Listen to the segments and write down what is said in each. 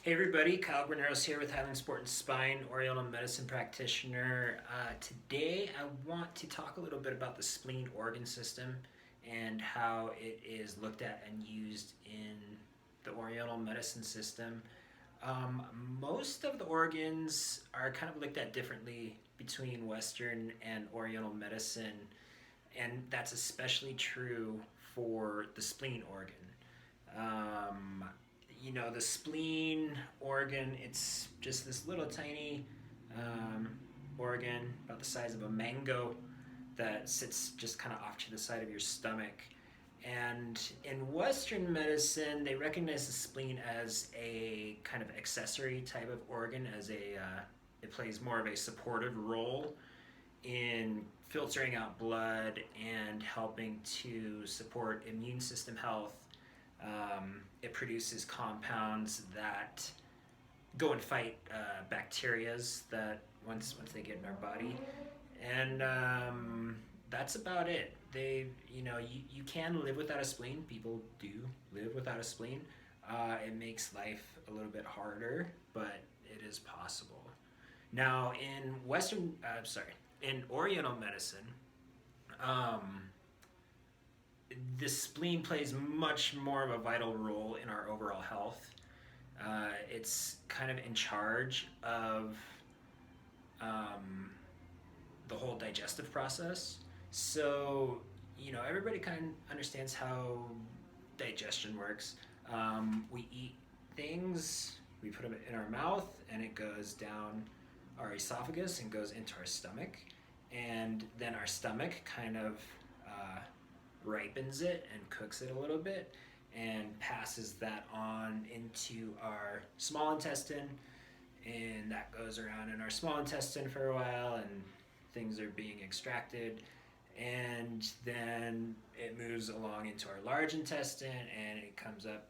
Hey everybody, Kyle Guarneros here with Highlands Sport and Spine, Oriental medicine practitioner. Today I want to talk a little bit about the spleen organ system and how it is looked at and used in the Oriental medicine system. Um, Most of the organs are kind of looked at differently between Western and Oriental medicine, and that's especially true for the spleen organ. Um, the spleen organ, it's just this little tiny um, organ about the size of a mango that sits just kind of off to the side of your stomach. And in Western medicine, they recognize the spleen as a kind of accessory type of organ, it plays more of a supportive role in filtering out blood and helping to support immune system health. It produces compounds that go and fight bacterias that once they get in our body, and that's about it. You can live without a spleen. People do live without a spleen. It makes life a little bit harder, but it is possible. Now, in Oriental medicine, um, the spleen plays much more of a vital role in our overall health. It's kind of in charge of um, the whole digestive process. So, everybody kind of understands how digestion works. We eat things, we put them in our mouth, and it goes down our esophagus and goes into our stomach. And then our stomach kind of ripens it and cooks it a little bit and passes that on into our small intestine, and that goes around in our small intestine for a while, and things are being extracted, and then it moves along into our large intestine and it comes up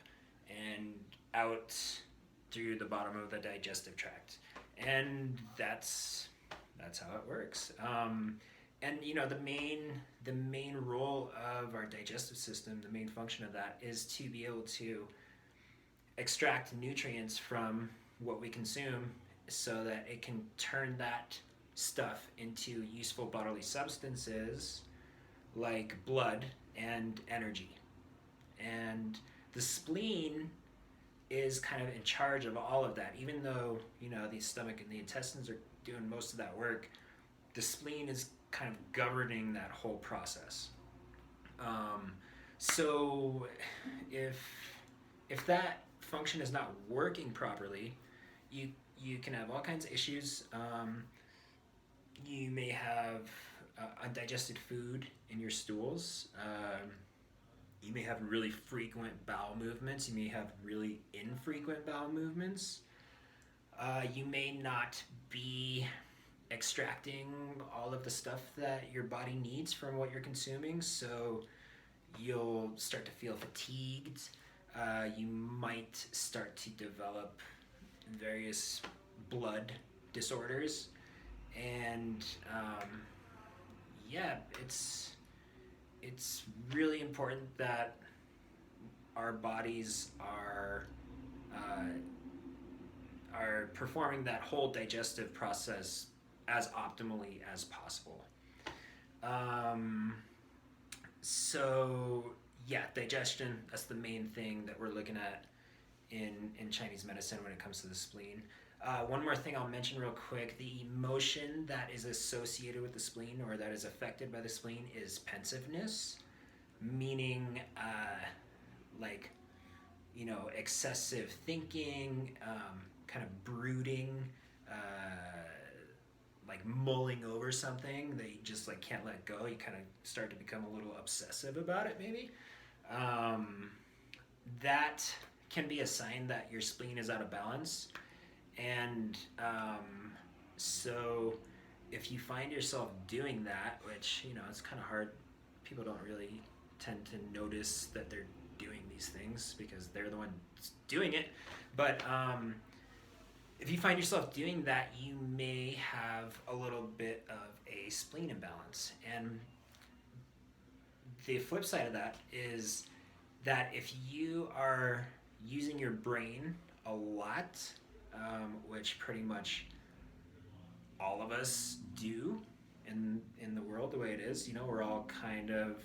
and out through the bottom of the digestive tract, and that's how it works. And the main role of our digestive system, the main function of that, is to be able to extract nutrients from what we consume so that it can turn that stuff into useful bodily substances like blood and energy. And the spleen is kind of in charge of all of that. Even though, the stomach and the intestines are doing most of that work, the spleen is kind of governing that whole process. So if that function is not working properly, you can have all kinds of issues. You may have undigested food in your stools. You may have really frequent bowel movements. You may have really infrequent bowel movements. You may not be extracting all of the stuff that your body needs from what you're consuming, so you'll start to feel fatigued. You might start to develop various blood disorders, and yeah, it's really important that our bodies are performing that whole digestive process as optimally as possible. Um, so yeah, digestion, that's the main thing that we're looking at in Chinese medicine when it comes to the spleen. One more thing I'll mention real quick: the emotion that is associated with the spleen or that is affected by the spleen is pensiveness, meaning like excessive thinking, kind of brooding, uh, like mulling over something that you just like can't let go. You kind of start to become a little obsessive about it, maybe. That can be a sign that your spleen is out of balance, and so if you find yourself doing that, which it's kind of hard, people don't really tend to notice that they're doing these things because they're the ones doing it. But if you find yourself doing that, you may have a little bit of a spleen imbalance. And the flip side of that is that if you are using your brain a lot, which pretty much all of us do in the world the way it is. You know, we're all kind of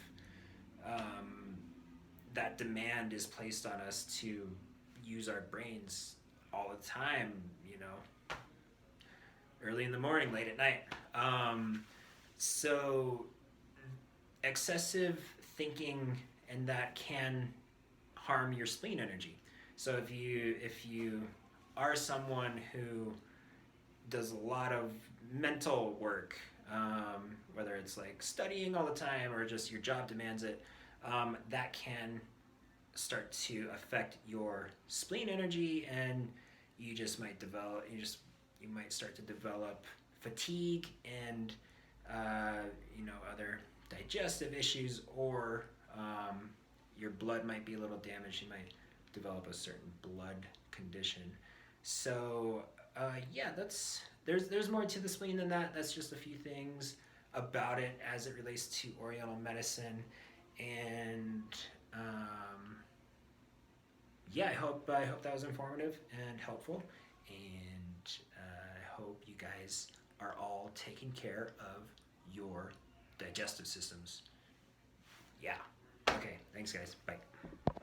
that demand is placed on us to use our brains all the time. You know, early in the morning, late at night. So excessive thinking and that can harm your spleen energy. So if you are someone who does a lot of mental work, whether it's like studying all the time or just your job demands it, that can start to affect your spleen energy, and you might start to develop fatigue and other digestive issues, or your blood might be a little damaged. You might develop a certain blood condition. So yeah, there's more to the spleen than that. That's just a few things about it as it relates to Oriental medicine, and yeah, I hope that was informative and helpful, and I hope you guys are all taking care of your digestive systems. Yeah. Okay. Thanks, guys. Bye.